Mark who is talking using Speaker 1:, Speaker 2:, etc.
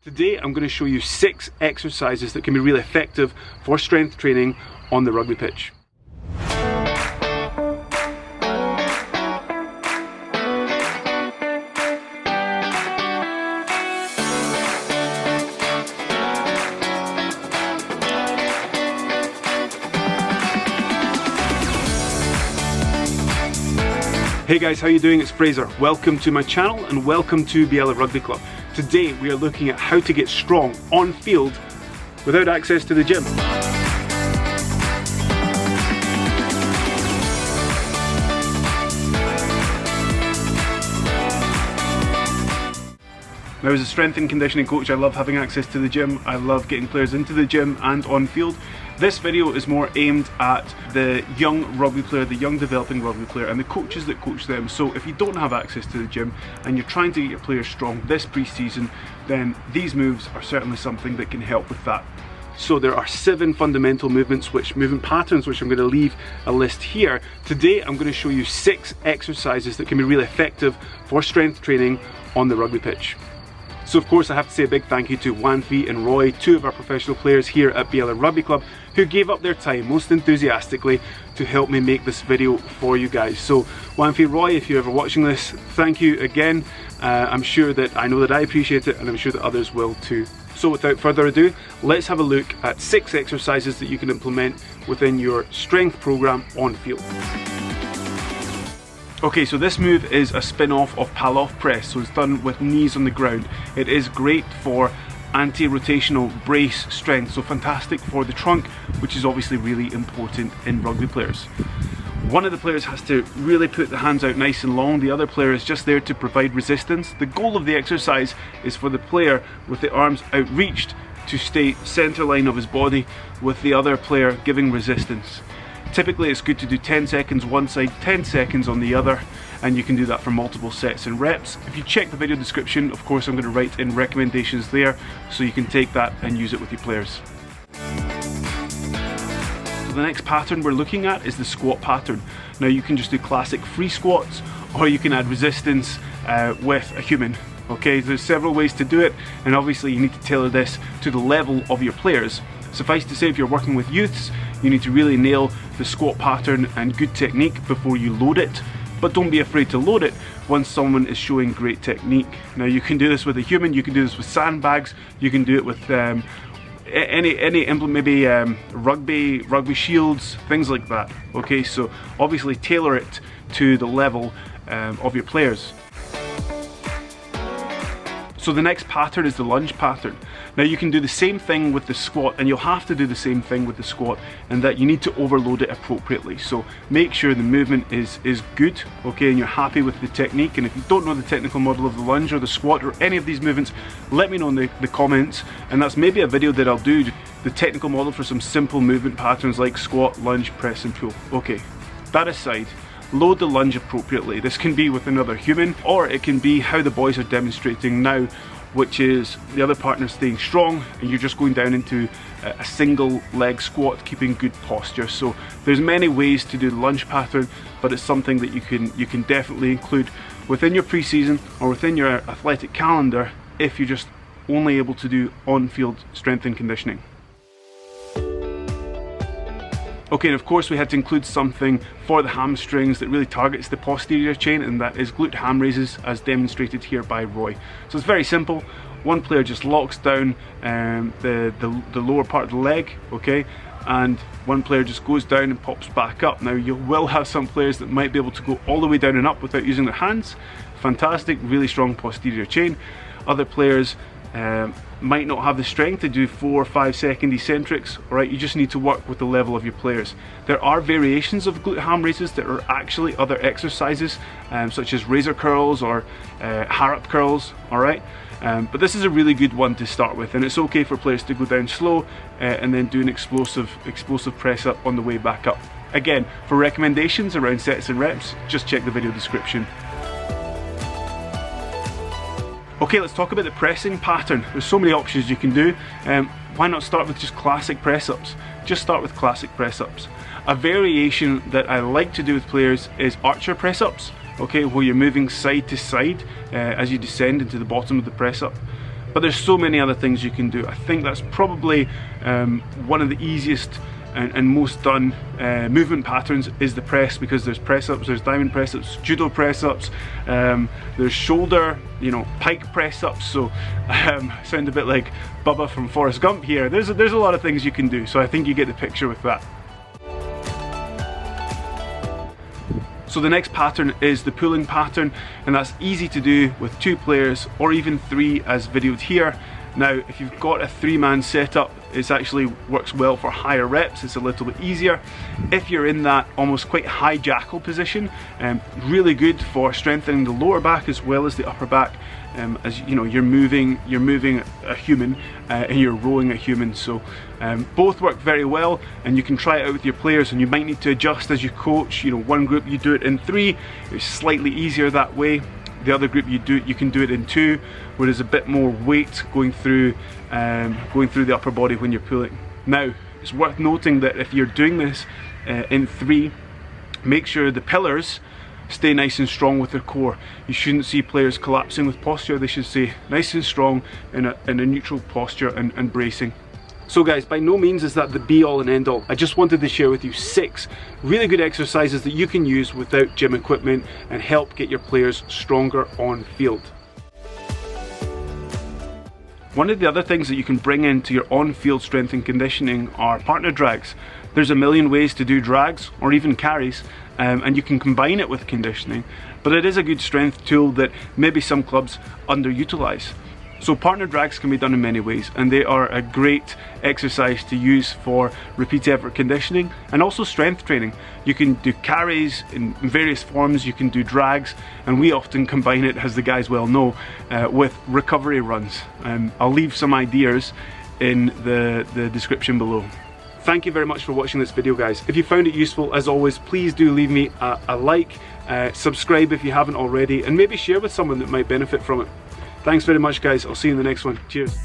Speaker 1: Today I'm going to show you 6 exercises that can be really effective for strength training on the rugby pitch. Hey guys, how you doing? It's Fraser. Welcome to my channel and welcome to Pallof Rugby Club. Today we are looking at how to get strong on field without access to the gym. Now, as a strength and conditioning coach, I love having access to the gym. I love getting players into the gym and on field. This video is more aimed at the young rugby player, the young developing rugby player, and the coaches that coach them. So if you don't have access to the gym and you're trying to get your players strong this pre-season, then these moves are certainly something that can help with that. So there are 7 fundamental movement patterns, which I'm going to leave a list here. Today I'm going to show you 6 exercises that can be really effective for strength training on the rugby pitch. So of course I have to say a big thank you to Wanfi and Roy, 2 of our professional players here at Pallof Rugby Club, who gave up their time most enthusiastically to help me make this video for you guys. So Wanfi, Roy, if you're ever watching this, thank you again. I know that I appreciate it, and I'm sure that others will too. So without further ado, let's have a look at 6 exercises that you can implement within your strength program on field. Okay, so this move is a spin-off of Pallof Press, so it's done with knees on the ground. It is great for anti-rotational brace strength, so fantastic for the trunk, which is obviously really important in rugby players. One of the players has to really put the hands out nice and long, the other player is just there to provide resistance. The goal of the exercise is for the player with the arms outreached to stay center line of his body, with the other player giving resistance. Typically it's good to do 10 seconds one side, 10 seconds on the other, and you can do that for multiple sets and reps. If you check the video description, of course I'm going to write in recommendations there, so you can take that and use it with your players. So the next pattern we're looking at is the squat pattern. Now you can just do classic free squats, or you can add resistance with a human. Okay, there's several ways to do it, and obviously you need to tailor this to the level of your players. Suffice to say, if you're working with youths, you need to really nail the squat pattern and good technique before you load it, but don't be afraid to load it once someone is showing great technique. Now you can do this with a human, you can do this with sandbags, you can do it with any implement, maybe rugby shields, things like that. Okay, so obviously tailor it to the level of your players. So the next pattern is the lunge pattern. Now you can do the same thing with the squat, and you'll have to do the same thing with the squat, and that you need to overload it appropriately. So make sure the movement is good, okay, and you're happy with the technique. And if you don't know the technical model of the lunge or the squat or any of these movements, let me know in the comments, and that's maybe a video that I'll do, the technical model for some simple movement patterns like squat, lunge, press and pull. Okay, that aside, load the lunge appropriately. This can be with another human, or it can be how the boys are demonstrating now, which is the other partner staying strong and you're just going down into a single leg squat, keeping good posture. So there's many ways to do the lunge pattern, but it's something that you can definitely include within your pre-season or within your athletic calendar if you're just only able to do on-field strength and conditioning. Okay, and of course we had to include something for the hamstrings that really targets the posterior chain, and that is glute ham raises, as demonstrated here by Roy. So it's very simple. One player just locks down the lower part of the leg, okay, and one player just goes down and pops back up. Now you will have some players that might be able to go all the way down and up without using their hands. Fantastic, really strong posterior chain. Other players might not have the strength to do 4 or 5 second eccentrics. Alright, you just need to work with the level of your players. There are variations of glute ham raises that are actually other exercises, such as razor curls or harrop curls. Alright, but this is a really good one to start with, and it's okay for players to go down slow and then do an explosive press up on the way back up. Again, for recommendations around sets and reps, just check the video description. Okay, let's talk about the pressing pattern. There's so many options you can do. Why not start with just classic press-ups? Just start with classic press-ups. A variation that I like to do with players is archer press-ups, okay, where you're moving side to side as you descend into the bottom of the press-up. But there's so many other things you can do. I think that's probably one of the easiest and most done movement patterns is the press, because there's press ups, there's diamond press ups, judo press ups, there's shoulder, you know, pike press ups. So sound a bit like Bubba from Forrest Gump here. There's a lot of things you can do, so I think you get the picture with that. So the next pattern is the pulling pattern, and that's easy to do with 2 players or even 3 as videoed here. Now, if you've got a 3-man setup, it actually works well for higher reps. It's a little bit easier. If you're in that almost quite high jackal position, really good for strengthening the lower back as well as the upper back. As you know, you're moving a human and you're rowing a human. So both work very well, and you can try it out with your players, and you might need to adjust as you coach. You know, one group you do it in 3, it's slightly easier that way. The other group you can do it in 2, where there's a bit more weight going through the upper body when you're pulling. Now, it's worth noting that if you're doing this in 3, make sure the pillars stay nice and strong with their core. You shouldn't see players collapsing with posture. They should stay nice and strong in a neutral posture and bracing. So guys, by no means is that the be all and end all. I just wanted to share with you 6 really good exercises that you can use without gym equipment and help get your players stronger on field. One of the other things that you can bring into your on-field strength and conditioning are partner drags. There's a million ways to do drags or even carries, and you can combine it with conditioning, but it is a good strength tool that maybe some clubs underutilize. So partner drags can be done in many ways, and they are a great exercise to use for repeat effort conditioning and also strength training. You can do carries in various forms, you can do drags, and we often combine it, as the guys well know, with recovery runs. I'll leave some ideas in the description below. Thank you very much for watching this video, guys. If you found it useful, as always, please do leave me a like, subscribe if you haven't already, and maybe share with someone that might benefit from it. Thanks very much, guys. I'll see you in the next one. Cheers.